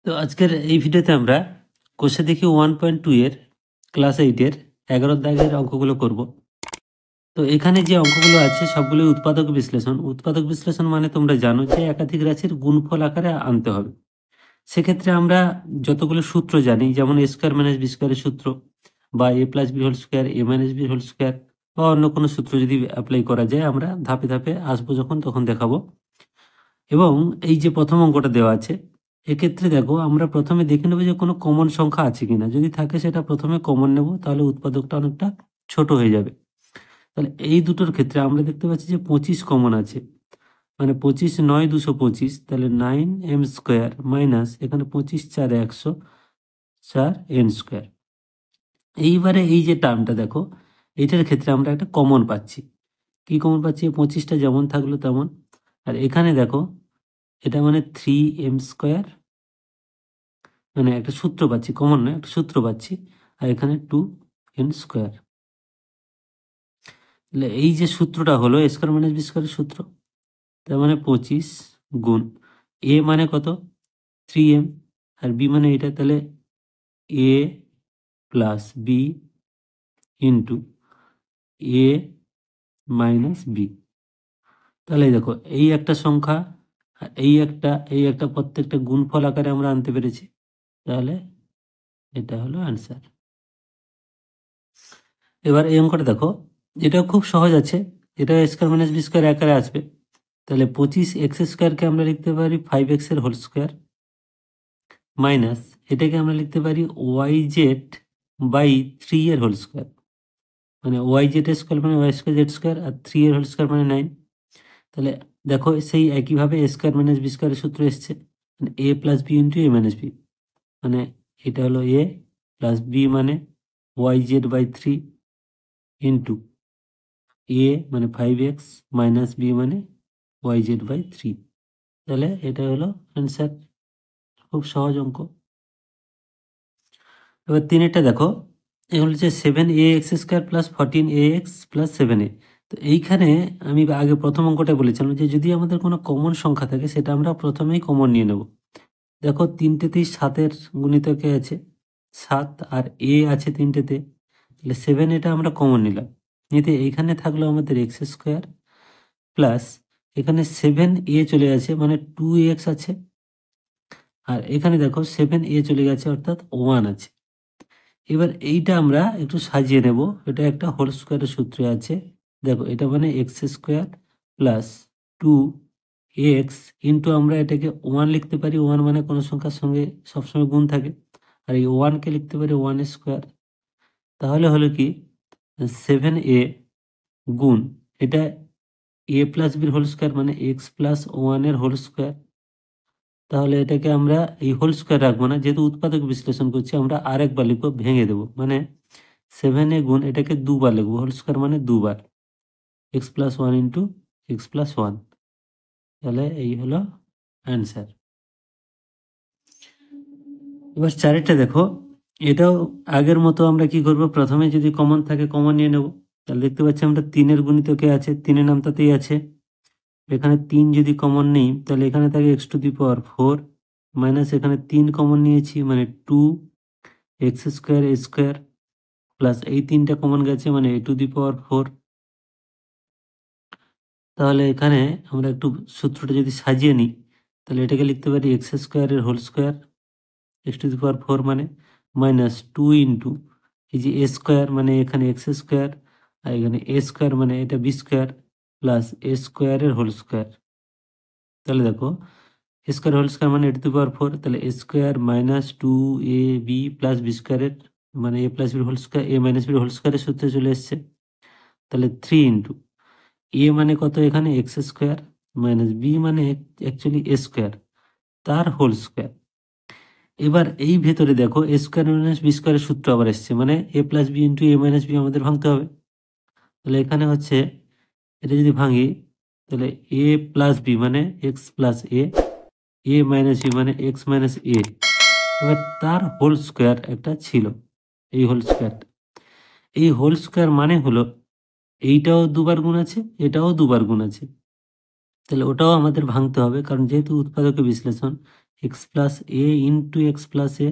তো আজকের এই ভিডিওতে আমরা কোষে দেখি 1.2 এর ক্লাস 8 এর 11 দাগের অঙ্কগুলো করব। তো এখানে যে অঙ্কগুলো আছে সবগুলো উৎপাদক বিশ্লেষণ। উৎপাদক বিশ্লেষণ মানে তোমরা জানো যে একাধিক রাশির গুণফল আকারে আনতে হবে। সেক্ষেত্রে আমরা যতগুলো সূত্র জানি, যেমন এ স্কোয়ার মাইনাস বি স্কোয়ারের সূত্র, বা এ plus b whole square, A minus b whole square, বা অন্য কোনো সূত্র যদি অ্যাপ্লাই করা যায়, আমরা ধাপে ধাপে আসবো যখন তখন দেখাবো। এবং এই যে প্রথম অঙ্কটা দেওয়া আছে, এক্ষেত্রে দেখো আমরা প্রথমে দেখে নেবো যে কোনো কমন সংখ্যা আছে কিনা। যদি থাকে সেটা প্রথমে কমন নেব, তাহলে উৎপাদকটা অনেকটা ছোট হয়ে যাবে। তাহলে এই দুটোর ক্ষেত্রে আমরা দেখতে পাচ্ছি যে 25 কমন আছে, মানে 25 9 225, তাহলে 9m স্কোয়ার মাইনাস এখানে 25 4 100 4n স্কোয়ার। এইবারে এই যে টার্মটা দেখো, এইটার ক্ষেত্রে আমরা একটা কমন পাচ্ছি। কি কমন পাচ্ছি? 25টা যেমন থাকলো তেমন। আর এখানে দেখো, এটা মানে 3m স্কোয়ার, মানে একটা সূত্র পাচ্ছি, কমন নয়, একটা সূত্র পাচ্ছি। আর এখানে 2n স্কোয়ার। তাহলে এই যে সূত্রটা হলো এ স্কোয়ার মাইনাস বি স্কোয়ারের সূত্র, তার মানে 25 গুণ এ মানে কত 3m, আর বি মানে এটা, তাহলে A plus B into A minus B. তাহলে দেখো এই একটা সংখ্যা আর এই একটা প্রত্যেকটা গুণফল আকারে আমরা আনতে পেরেছি। তাহলে এটা হলো অ্যান্সার। এবার এই অঙ্কটা দেখো, এটাও খুব সহজ আছে। এটা স্কোয়ার মাইনাস বি স্কোয়ার আকারে আসবে। তাহলে 25x স্কোয়ারকে আমরা লিখতে পারি 5x এর হোল স্কোয়ার, মাইনাস এটাকে আমরা লিখতে পারি yz বাই 3 এর হোল স্কোয়ার, মানে yz স্কোয়ার মানে y স্কোয়ার জেড স্কোয়ার, আর 3 এর হোল স্কোয়ার মানে 9। তাহলে দেখো সেই একইভাবে এ স্কোয়ার মাইনাস বি স্কোয়ারের সূত্র এসছে, মানে a plus B into A minus B, মানে এটা হলো a প্লাস বি মানে yz বাই 3 ইন্টু এ মানে 5x মাইনাস বি মানে yz বাই 3। তাহলে এটা হলো অ্যান্সার। খুব সহজ অঙ্ক। এবার তিনেরটা দেখো, এগুলো হচ্ছে 7ax square plus 14ax plus 7a। তো এইখানে আমি আগে প্রথম অঙ্কটা বলেছিলাম যে যদি আমাদের কোনো কমন সংখ্যা থাকে সেটা আমরা প্রথমেই কমন নিয়ে নেব। দেখো তিনটেতেই 7-এর গুণিতকে আছে 7, আর এ আছে তিনটেতে, তাহলে 7 এটা আমরা কমন নিলাম। নিতে এইখানে থাকলো আমাদের এক্স স্কোয়ার প্লাস এখানে 7a চলে গেছে, মানে 2x আছে, আর এখানে দেখো 7a চলে গেছে অর্থাৎ 1 আছে। এবার এইটা আমরা একটু সাজিয়ে নেব। এটা একটা হোল স্কোয়ারের সূত্রে আছে। দেখো এটা মানে X square plus 2x into আমরা এটাকে 1 লিখতে পারি। 1 মানে কোনো সংখ্যার সঙ্গে সবসময় গুণ থাকে, আর এই 1কে লিখতে পারি 1 স্কোয়ার। তাহলে হলো কি 7a গুণ এটা এ প্লাস বির হোল স্কোয়ার, মানে এক্স প্লাস 1 এর হোল স্কোয়ার। তাহলে এটাকে আমরা এই হোল স্কোয়ার রাখবো না, যেহেতু উৎপাদক বিশ্লেষণ করছি আমরা আরেকবার লিখবো, ভেঙে দেবো, মানে 7a গুণ এটাকে দুবার লিখবো, হোল স্কোয়ার মানে দুবার, x plus 1 into x plus 1। তাহলে এই হলো অ্যান্সার। এবার চারেরটা দেখো, এটাও আগের মতো আমরা কি করব, প্রথমে যদি কমন থাকে কমন নিয়ে নেব। তাহলে দেখতে পাচ্ছি আমরা 3-এর গুণিতকে আছে, 3-এর নামটাতেই আছে। এখানে 3 যদি কমন নেই তাহলে এখানে থাকে x to the power 4, minus এখানে 3 কমন নিয়েছি মানে 2 এক্স স্কোয়ার এ স্কোয়ার, প্লাস এই 3টা কমন গেছে মানে এ টু দি পাওয়ার 4। তাহলে এখানে আমরা একটু সূত্রটা যদি সাজিয়ে নিই, তাহলে এটাকে লিখতে পারি এক্স স্কোয়ারের whole square, X to the power 4 মানে, মাইনাস 2 ইন্টু এই যে এ স্কোয়ার মানে এখানে এক্স স্কোয়ার, আর এখানে এ স্কোয়ার মানে এটা বি স্কোয়ার, প্লাস এ স্কোয়ারের হোল স্কোয়ার। তাহলে দেখো স্কোয়ার হোল স্কোয়ার মানে এ টু দি পাওয়ার 4, তাহলে A square minus 2ab plus B স্কোয়ারের, মানে এ প্লাস বির হোল স্কোয়ার, এ মাইনাস বির হোল স্কোয়ারের সূত্রে চলে এসছে। তাহলে 3 ইন্টু এ মানে কত এখানে এক্স স্কোয়ার, মাইনাস বি মানে অ্যাকচুয়ালি এ স্কোয়ার, তার হোল স্কোয়ার। এবার এই ভেতরে দেখো এ স্কোয়ার মাইনাস বি স্কোয়ারের সূত্র আবার এসছে, মানে A plus B into A minus B আমাদের ভাঙতে হবে। তাহলে এখানে হচ্ছে এটা যদি ভাঙি, তাহলে এ প্লাস বি মানে এক্স প্লাস এ মাইনাস বি মানে এক্স মাইনাস এ। এবার তার হোল স্কোয়ার একটা ছিল, এই হোল স্কোয়ারটা, এই হোল স্কোয়ার মানে হলো এইটাও দুবার গুণ আছে, এটাও দুবার গুণ আছে। তাহলে ওটাও আমাদের ভাঙতে হবে, কারণ যেহেতু উৎপাদকের বিশ্লেষণ এক্স প্লাস এ ইন্টু এক্স প্লাস এ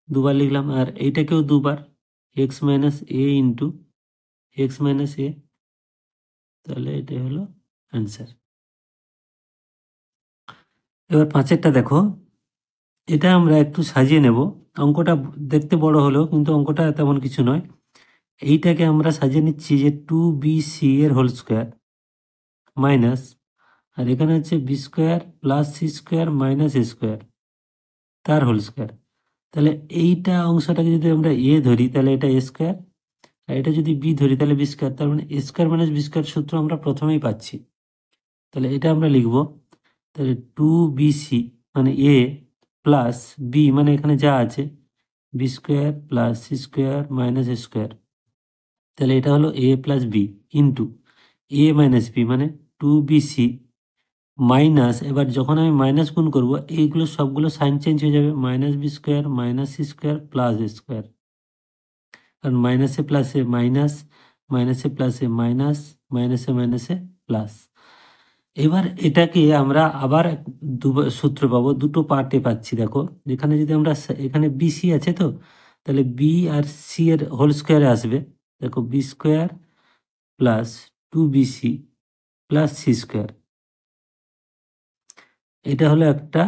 দুবার লিখলাম, আর এইটাকেও দুবার, x minus A into x minus A. তাহলে এটাই হলো অ্যান্সার। এবার 5এরটা দেখো, এটা আমরা একটু সাজিয়ে নেব। অঙ্কটা দেখতে বড় হলেও কিন্তু অঙ্কটা তেমন কিছু নয়। এইটাকে আমরা সাজিয়ে নিচ্ছি যে 2bc এর হোল স্কোয়ার মাইনাস, আর এখানে হচ্ছে B square plus C square minus A square তার হোল স্কোয়ার। তাহলে এইটা অংশটাকে যদি আমরা এ ধরি তাহলে এটা এ স্কোয়ার, আর এটা যদি বি ধরি তাহলে বি স্কোয়ার। তার মানে a square minus B square সূত্র আমরা প্রথমেই পাচ্ছি। তাহলে এটা আমরা লিখব, তাহলে 2bc মানে এ প্লাস বি মানে এখানে যা আছে B square plus C square minus A square. তাহলে এটা হলো A plus B into A minus B মানে 2bc মাইনাস, এবার যখন আমি মাইনাস গুণ করব এইগুলো সবগুলো সাইন চেঞ্জ হয়ে যাবে, minus B square minus C square plus A square, কারণ মাইনাসে প্লাসে মাইনাস, মাইনাসে প্লাসে মাইনাস, মাইনাসে মাইনাসে প্লাস। এবার এটাকে আমরা আবার সূত্র পাবো, দুটো পার্টে পাচ্ছি। দেখো এখানে যদি আমরা এখানে বিসি আছে তো, তাহলে বি আর সি এর হোল স্কোয়ারে আসবে। দেখো B square plus 2bc plus C square, এটা হলো একটা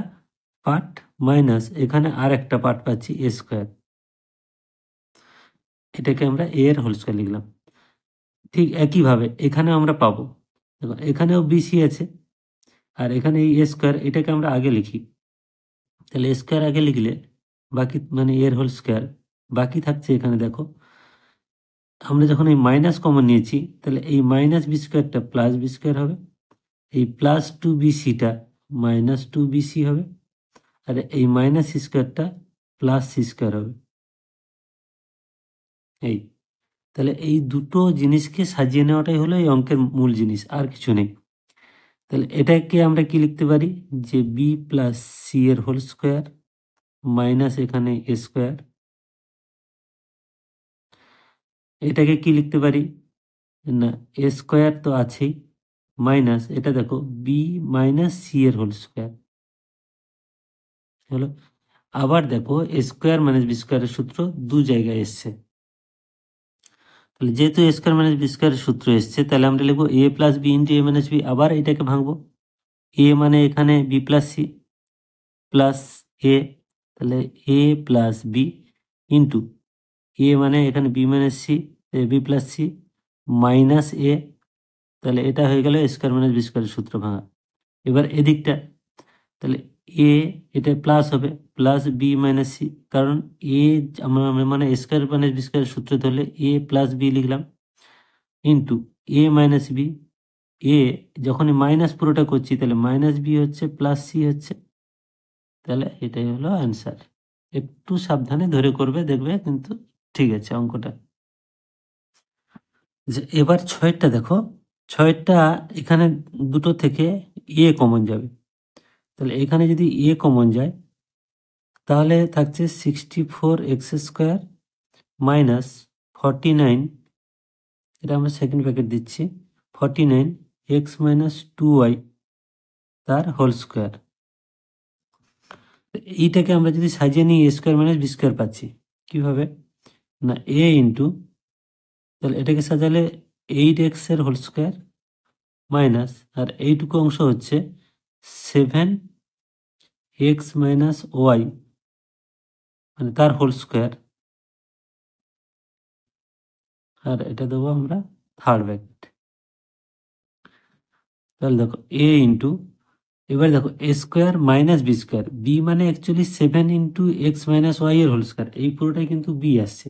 পার্ট, মাইনাস এখানে আর একটা পার্ট পাচ্ছি এ স্কোয়ার, এটাকে আমরা এ এর হোল স্কোয়ার লিখলাম। ঠিক একইভাবে এখানে আমরা পাবো, দেখো এখানেও বিসি আছে আর এখানে এই এ স্কোয়ার, এটাকে আমরা আগে লিখি। তাহলে এ স্কোয়ার আগে লিখলে বাকি মানে এর হোল স্কোয়ার, বাকি থাকছে এখানে দেখো আমরা যখন এই মাইনাস কমন নিয়েছি তাহলে এই মাইনাস বি স্কোয়ারটা প্লাস বি স্কোয়ার হবে, এই প্লাস 2bcটা মাইনাস 2bc হবে, আর এই মাইনাস সি স্কোয়ারটা প্লাস সি স্কোয়ার হবে। এই তাহলে এই দুটো জিনিসকে সাজিয়ে নেওয়াটাই হলো এই অঙ্কের মূল জিনিস, আর কিছু নেই। তাহলে এটাকে আমরা কি লিখতে পারি যে বি প্লাস সি এর হোল স্কোয়ার মাইনাস এখানে এ স্কোয়ার, এটাকে কি লিখতে পারি না এ স্কোয়ার তো আছেই মাইনাস এটা দেখো বি মাইনাস সি এর হোল স্কোয়ার হলো। আবার দেখো এ স্কোয়ার মাইনাস বি স্কোয়ারের সূত্র দু জায়গায় এসছে, তাহলে যেহেতু এ স্কোয়ার মাইনাস বি স্কোয়ারের সূত্র এসছে তাহলে আমরা লিখবো A plus B into A minus B. আবার এটাকে ভাঙবো, এ মানে এখানে B plus C plus A, তাহলে এ প্লাস বি ইন্টু এ মানে এখানে B minus C B plus C minus A, তাহলে এটা হয়ে গেল স্কোয়ার মাইনাস বি স্কোয়ারের সূত্র ভাঙা। এবার এদিকটা তাহলে এ এটা প্লাস হবে প্লাস বি মাইনাস সি, কারণ এ আমরা মানে স্কোয়ার মাইনাস বি স্কোয়ারের সূত্র ধরলে এ প্লাস বি লিখলাম ইন্টু এ মাইনাস বি, এ যখন মাইনাস পুরোটা করছি তাহলে মাইনাস বি হচ্ছে প্লাস সি হচ্ছে, তাহলে এটাই হলো অ্যান্সার। একটু সাবধানে ধরে করবে দেখবে কিন্তু ঠিক আছে অঙ্কটা। যে এবার 6টা দেখো, 6টা এখানে দুটো থেকে এ কমন যাবে, তাহলে এখানে যদি এ কমন যায় তাহলে থাকছে 64x² মাইনাস 49, এটা আমরা সেকেন্ড ব্র্যাকেট দিচ্ছি 49x মাইনাস 2y তার হোল স্কোয়ার। এইটাকে আমরা যদি সাজিয়ে নিই এ স্কোয়ার মাইনাস বি স্কোয়ার পাচ্ছি কিভাবে না এ ইন্টু, তাহলে এটাকে সাজালে 8x এর হোল স্কোয়ার মাইনাস, আর এইটুকু অংশ হচ্ছে 7x মাইনাস ওয়াই মানে তার হোল স্কোয়ার, আর এটা দেবো আমরা থার্ড ব্র্যাকেট। তাহলে দেখো এ ইন্টু, এবার দেখো A square minus B square, B মানে অ্যাকচুয়ালি 7x মাইনাস ওয়াই এর হোল স্কোয়ার, এই পুরোটাই কিন্তু বি আসছে।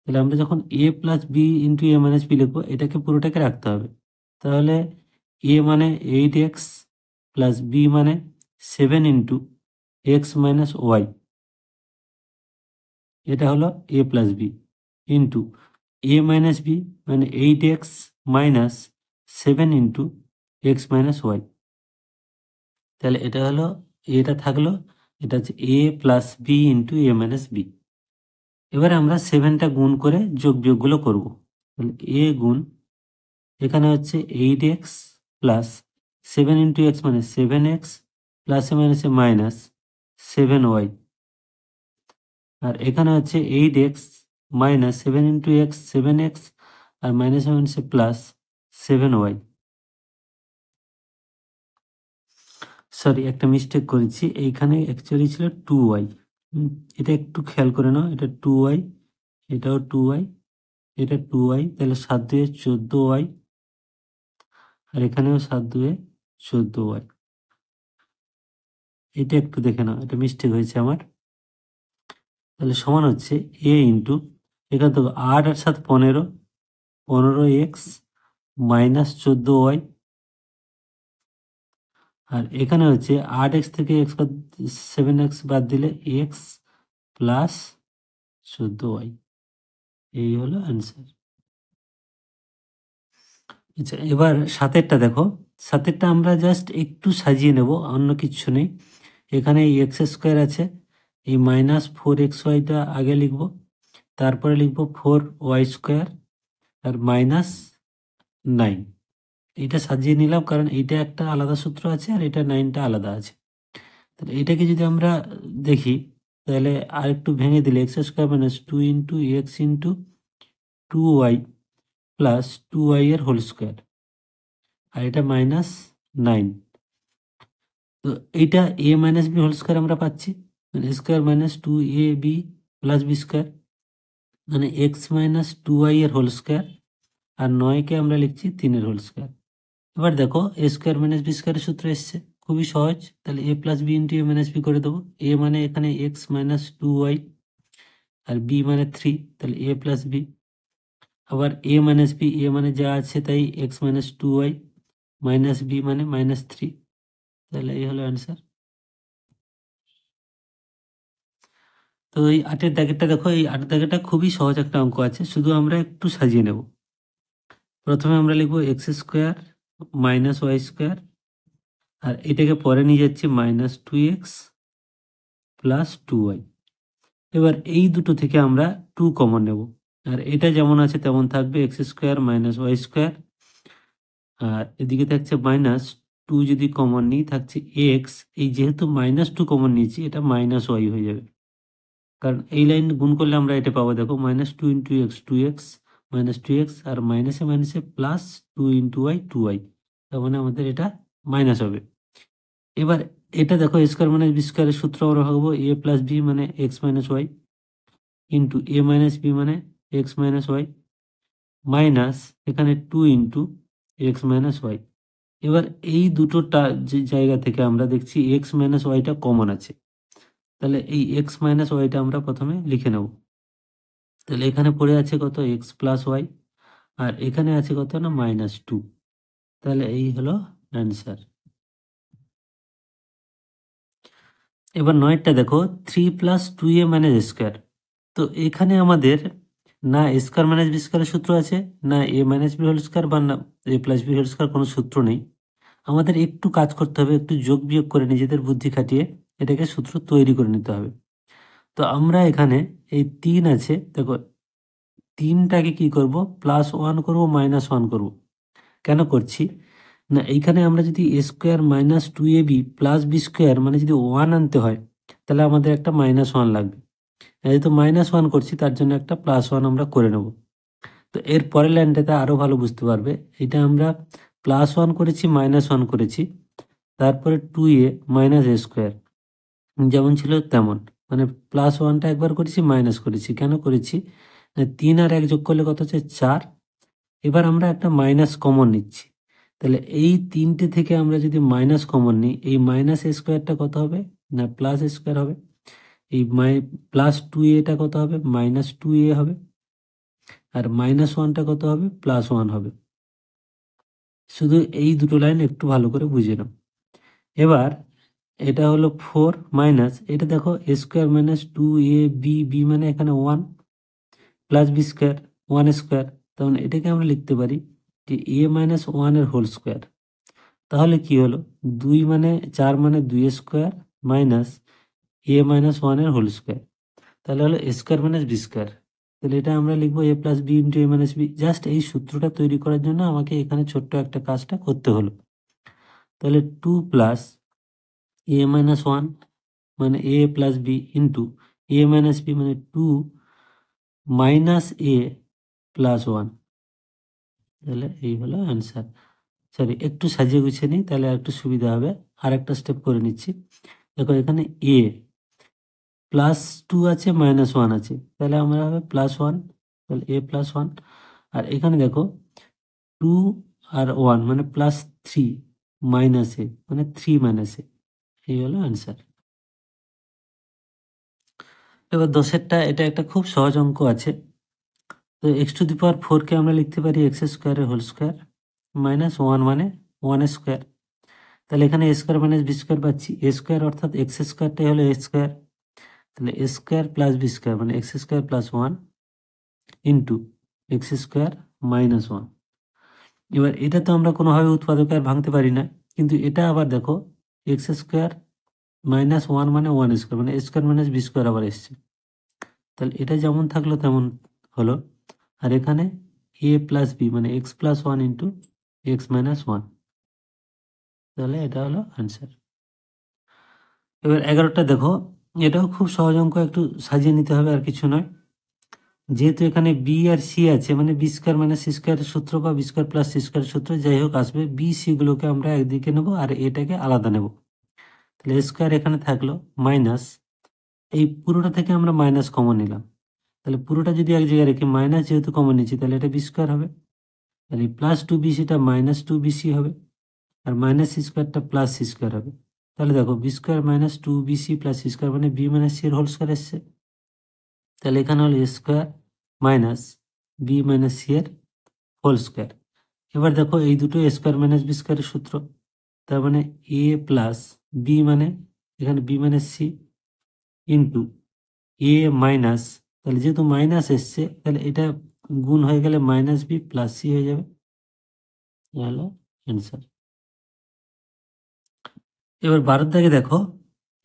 তাহলে আমরা যখন A plus B into A minus B লিখবো এটাকে পুরোটাকে রাখতে হবে। তাহলে এ মানে 8x প্লাস বি মানে 7x মাইনাস ওয়াই, এটা হলো A plus B into A minus B মানে 8x minus 7x minus Y, তাহলে এটা হলো এটা থাকলো, এটা হচ্ছে এ প্লাস বি ইন্টু এ মাইনাস বি। এবারে আমরা 7টা গুণ করে যোগ বিয়োগগুলো করবো, তাহলে এ গুণ এখানে হচ্ছে 8x প্লাস 7 ইন্টু এক্স মানে 7x প্লাসে মাইনাসে মাইনাস 7y, আর এখানে হচ্ছে 8x minus 7 into x 7x, আর মাইনাসে মাইনাসে প্লাস 7y। সরি, একটা মিস্টেক করেছি, এইখানে অ্যাকচুয়ালি ছিল 2y। এটা একটু খেয়াল করে নাও, এটা 2y, এটাও 2y, এটা 2y, তাহলে 7 2 14y, আর এখানেও 7 2 14y। এটা একটু দেখে নাও, এটা মিস্টেক হয়েছে আমার। তাহলে সমান হচ্ছে a ইন্টু, এখান থেকে 8 আর 7 15, 15x মাইনাস 14y, আর এখানে হচ্ছে 8x থেকে x বাদ 7x বাদ দিলে x প্লাস 14y। এই হলো অ্যান্সার। আচ্ছা, এবার সাতেরটা দেখো। সাতেরটা আমরা জাস্ট একটু সাজিয়ে নেব, অন্য কিচ্ছু নেই। এখানে এই এক্স স্কোয়ার আছে, এই মাইনাস 4xy আগে লিখব, তারপরে লিখব 4y স্কোয়ার আর মাইনাস 9। এটা সাজিয়ে নিলাম কারণ এইটা একটা আলাদা সূত্র আছে আর এটা 9টা আলাদা আছে। তাহলে এটাকে যদি আমরা দেখি, তাহলে আর একটু ভেঙে দিলে x square minus 2 into x into 2y plus 2y এর হোল স্কোয়ার, আর এটা মাইনাস 9। তো এইটা a minus b whole square আমরা পাচ্ছি, মানে square minus 2ab plus B square, মানে এক্স মাইনাস 2y এর হোল স্কোয়ার, আর 9কে আমরা লিখছি 3 এর হোল স্কোয়ার। এবার দেখো এ স্কোয়ার মাইনাস বি স্কোয়ারের সূত্র এসছে, খুবই সহজ। তাহলে A plus B into A minus B করে দেবো। এ মানে এখানে এক্স মাইনাস 2y, আর বি মানে 3, তাহলে এ প্লাস বি। আবার এ মাইনাস বি, এ মানে যা আছে তাই, x minus 2y minus B মানে মাইনাস 3, তাহলে এই হলো অ্যান্সার। তো এই 8-এর দাগেরটা দেখো, এই 8 দাগেরটা খুবই সহজ একটা অঙ্ক আছে, শুধু আমরা একটু সাজিয়ে নেব। প্রথমে আমরা লিখবো X square minus Y square, আর এটাকে পরে নিয়ে যাচ্ছি মাইনাস 2x প্লাস 2y। এবার এই দুটো থেকে আমরা 2 কমন নেব, আর এটা যেমন আছে তেমন থাকবে, X square minus Y square, আর এদিকে থাকছে মাইনাস 2, যদি কমন নিই থাকছে এক্স, এই যেহেতু মাইনাস 2 কমন নিয়েছি এটা মাইনাস ওয়াই হয়ে যাবে, কারণ এই লাইন গুণ করলে আমরা এটা পাবো, দেখো minus 2 into x 2x minus 2x, আর মাইনাসে মাইনাসে প্লাস 2 ইন্টু ওয়াই 2y, তার মানে আমাদের এটা মাইনাস হবে। এবার এটা দেখো স্কোয়ার মাইনাস বি স্কোয়ারের সূত্র আমরা ভাববো, এ প্লাস বি মানে এক্স মাইনাস ওয়াই ইন্টু এ মাইনাস বি মানে এক্স মাইনাস ওয়াই, মাইনাস এখানে 2 ইন্টু এক্স মাইনাস ওয়াই। এবার এই দুটোটা যে জায়গা থেকে আমরা দেখছি এক্স মাইনাস ওয়াইটা কমন আছে, তাহলে এই এক্স মাইনাস ওয়াইটা আমরা প্রথমে লিখে নেব। তাহলে এখানে পড়ে আছে কত, এক্স প্লাস ওয়াই, আর এখানে আছে কত না মাইনাস 2, তাহলে এই হলো অ্যান্সার। এবার 9টা দেখো, 3 প্লাস 2a মাইনাস স্কোয়ার। তো এখানে আমাদের না স্কোয়ার মাইনাস বি স্কোয়ারের সূত্র আছে, না এ মাইনাস বি হোল স্কোয়ার, বা না a plus b whole square, কোনো সূত্র নেই। আমাদের একটু কাজ করতে হবে, একটু যোগ বিয়োগ করে নিজেদের বুদ্ধি খাটিয়ে এটাকে সূত্র তৈরি করে নিতে হবে। তো আমরা এখানে এই 3 আছে, দেখো 3টাকে কি করব, +1 করব মাইনাস 1 করব। কেন করছি না, এইখানে আমরা যদি A square minus 2ab plus B square মানে যদি 1 আনতে হয়, তাহলে আমাদের একটা -1 লাগবে। যেহেতু -1 করছি তার জন্য একটা +1 আমরা করে নেব। তো এর পরের লাইনটাতে আরো ভালো বুঝতে পারবে, এটা আমরা +1 করেছি -1 করেছি, তারপরে 2a মাইনাস এ স্কোয়ার যেমন ছিল তেমন, মানে +1টা একবার করেছি মাইনাস করেছি, কেন করেছি, 3 আর 1 যোগ করলে কত হচ্ছে 4। এবার আমরা একটা মাইনাস কমন নিচ্ছি, তাহলে এই 3টে থেকে আমরা যদি মাইনাস কমন নিই, এই মাইনাস এ স্কোয়ারটা কত হবে না প্লাস এ স্কোয়ার হবে, এই প্লাস 2a কত হবে মাইনাস 2a হবে, আর -1টা কত হবে +1 হবে। শুধু এই দুটো লাইন একটু ভালো করে বুঝে নাও। এবার এটা হলো 4 মাইনাস, এটা দেখো A square minus 2ab, B মানে এখানে 1 প্লাস বি স্কোয়ার 1 স্কোয়ার, তখন এটাকে আমরা লিখতে পারি যে a মাইনাস 1 এর হোল স্কোয়ার। তাহলে কি হলো, 2 মানে 4 মানে 2 স্কোয়ার মাইনাস a মাইনাস 1 এর হোল স্কোয়ার, তাহলে হলো A square minus B square. তাহলে এটা আমরা লিখবো A plus B into A minus B. Just এই সূত্রটা তৈরি করার জন্য আমাকে এখানে ছোট্ট একটা কাজটা করতে হলো। তাহলে 2 প্লাস a মাইনাস ওয়ান মানে a plus B into a minus B মানে 2 মাইনাস a প্লাস ওয়ান। তাহলে এই হলো অ্যান্সার। সরি, একটু সাজিয়ে গুছিয়ে নিই তাহলে একটু সুবিধা হবে। আর একটা স্টেপ করে নিচ্ছি। দেখো এখানে a প্লাস 2 আছে মাইনাস ওয়ান আছে, তাহলে আমরা হবে প্লাস ওয়ান, তাহলে a প্লাস ওয়ান। আর এখানে দেখো 2 আর 1 মানে প্লাস 3 মাইনাস এ মানে 3 মাইনাস এ, এই হলো অ্যান্সার। এবার 10এরটা, এটা একটা খুব সহজ অঙ্ক আছে। তো এক্স টু দি পাওয়ার 4 কে আমরা লিখতে পারি এক্স স্কোয়ারের হোল স্কোয়ার মাইনাস ওয়ান মানে ওয়ান স্কোয়ার। তাহলে এখানে এ স্কোয়ার মাইনাস বি স্কোয়ার পাচ্ছি, এ স্কোয়ার অর্থাৎ এক্স স্কোয়ারটাই হলো এ স্কোয়ার, তাহলে A square plus B square মানে X square plus one into X square minus one. এবার এটা তো আমরা কোনোভাবে উৎপাদকে আর ভাঙতে পারি না, কিন্তু এটা আবার দেখো এক্স স্কোয়ার মাইনাস ওয়ান মানে ওয়ান স্কোয়ার মানে a square minus B square আবার এসছে, তাহলে এটা যেমন থাকলো তেমন হলো। আর এখানে এ প্লাস বি মানে x plus one into x minus one, তাহলে এটা হলো অ্যান্সার। এবার 11টা দেখো, এটাও খুব সহজ অঙ্ক, একটু সাজিয়ে নিতে হবে আর কিছু নয়। যেহেতু এখানে বি আর সি আছে মানে বি স্কোয়ার মানে সি স্কোয়ারের সূত্র বা বি স্কোয়ার প্লাস সি স্কোয়ারের সূত্র যাই হোক আসবে, বি সি গুলোকে আমরা একদিকে নেব আর এটাকে আলাদা নেব। তাহলে স্কোয়ার এখানে থাকলো মাইনাস, এই পুরোটা থেকে আমরা মাইনাস কমন নিলাম, তাহলে পুরোটা যদি এক জায়গায় রেখে মাইনাস যেহেতু কমন নিচ্ছি তাহলে এটা বি স্কোয়ার হবে, তাহলে প্লাস টু বিসিটা মাইনাস টু বিসি হবে, আর মাইনাস সি স্কোয়ারটা প্লাস সি স্কোয়ার হবে। তাহলে দেখো B square minus two BC plus C square মানে বি মাইনাস সি এর হোল স্কোয়ার এসছে, তাহলে এখানে হলো A square minus B minus C এর হোল স্কোয়ার। এবার দেখো এই দুটো এ স্কোয়ার মাইনাস বি স্কোয়ারের সূত্র, তার মানে এ প্লাস বি মানে এখানে বি মাইনাস সি ইন্টু এ মাইনাস, তাহলে যেহেতু মাইনাস এসছে তাহলে এটা গুণ হয়ে গেলে মাইনাস বি প্লাস সি হয়ে যাবে, এ হলো অ্যান্সার। এবার 12 দাগে দেখো,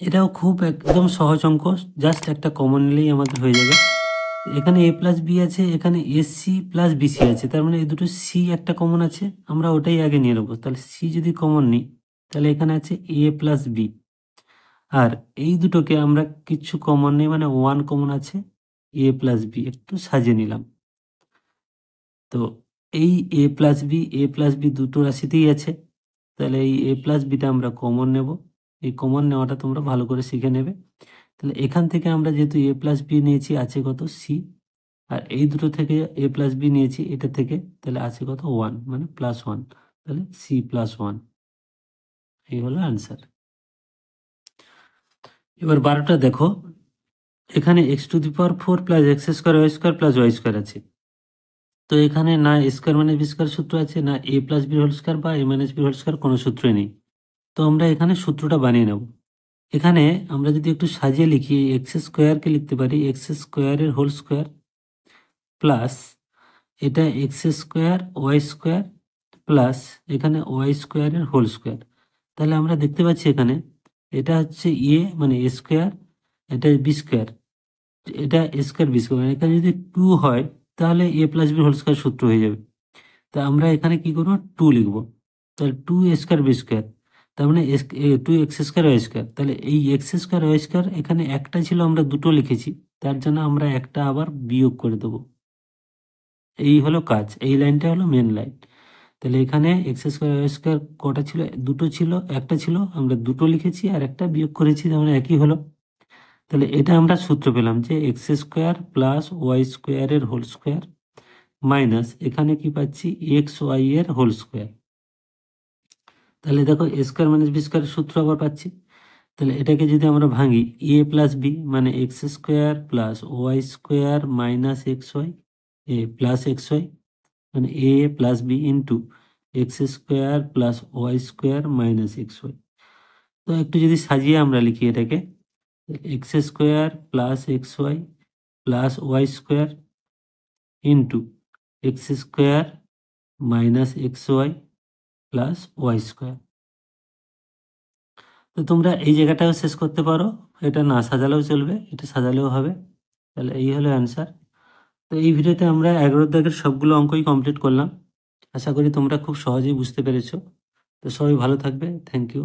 এটাও খুব একদম সহজ অঙ্ক, জাস্ট একটা কমন নিলেই আমাদের হয়ে যাবে। এখানে এ প্লাস বি আছে, এখানে এসি প্লাস বিসি আছে, তার মানে এই দুটো সি একটা কমন আছে, আমরা ওটাই আগে নিয়ে নেবো। তাহলে সি যদি কমন নিই তাহলে এখানে আছে এ প্লাস বি, আর এই দুটোকে আমরা কিছু কমন নেই মানে ওয়ান কমন আছে, এ প্লাস বি একটু সাজিয়ে নিলাম। তো এই এ প্লাস বি দুটো রাশিতেই আছে, তাহলে এই এ প্লাস বিটা আমরা কমন নেব, এই কমন নেওয়াটা তোমরা ভালো করে শিখে নেবে। তাহলে এখান থেকে আমরা যেহেতু এ প্লাস বি নিয়েছি আছে কত সি, আর এই দুটো থেকে এ প্লাস বি নিয়েছি এটা থেকে, তাহলে আছে কত ওয়ান মানে প্লাস ওয়ান, তাহলে সি প্লাস ওয়ান, এই হলো অ্যান্সার। এবার 12টা দেখো, এখানে x to the power 4 plus x square y square plus Y square আছে। তো এখানে না a square minus B square সূত্র আছে, না a plus b whole square বা a minus b whole square কোনো সূত্রই নেই। তো আমরা এখানে সূত্রটা বানিয়ে নেব। এখানে আমরা যদি একটু সাজিয়ে লিখি এক্স স্কোয়ারকে লিখতে পারি এক্স স্কোয়ারের হোল স্কোয়ার প্লাস এটা x square y square plus এখানে ওয়াই স্কোয়ারের হোল স্কোয়ার। তাহলে আমরা দেখতে পাচ্ছি এখানে এটা হচ্ছে এ মানে এ স্কোয়ার, এটা বি স্কোয়ার, এটা এ স্কোয়ার বি স্কোয়ার, এখানে যদি 2 হয় তাহলে A plus b whole square সূত্র হয়ে যাবে। তা আমরা এখানে কি করবো 2 লিখবো, তাহলে 2 এ স্কোয়ার বি স্কোয়ার, তার মানে 2 এক্স স্কোয়ার ওয়াই স্কোয়ার, তাহলে এই এক্স স্কোয়ার ওয়াই স্কোয়ার এখানে একটা ছিল আমরা দুটো লিখেছি, তার জন্য আমরা একটা আবার বিয়োগ করে দেবো। এই হলো কাজ, এই লাইনটা হলো মেন লাইন। তাহলে এখানে এক্স স্কোয়ার ওয়াই স্কোয়ার কটা ছিল, দুটো ছিল, একটা ছিল আমরা দুটো লিখেছি আর একটা বিয়োগ করেছি, তার মানে একই হলো। তাহলে এটা আমরা সূত্র পেলাম যে এক্স স্কোয়ার প্লাস ওয়াই স্কোয়ারের হোল স্কোয়ার মাইনাস এখানে কি পাচ্ছি এক্স ওয়াই এর হোল স্কোয়ার। তাহলে দেখো এ স্কোয়ার মাইনাস বি স্কোয়ারের সূত্র আবার পাচ্ছি। তাহলে এটাকে যদি আমরা ভাঙি এ প্লাস বি মানে X square plus Y square minus X Y A plus X Y মানে A plus B into X square plus Y square minus X Y. তো একটু যদি সাজিয়ে আমরা লিখি এটাকে X square plus X Y plus Y square into X square minus X Y plus Y square. তো তোমরা এই জায়গাটাও শেষ করতে পারো, এটা না সাজালেও চলবে, এটা সাজালেও হবে। তাহলে এই হলো অ্যান্সার। তো এই ভিডিওতে আমরা 11 দাগের সবগুলো অঙ্কই কমপ্লিট করলাম। আশা করি তোমরা খুব সহজেই বুঝতে পেরেছো। তো সবাই ভালো থাকবে, থ্যাংক ইউ।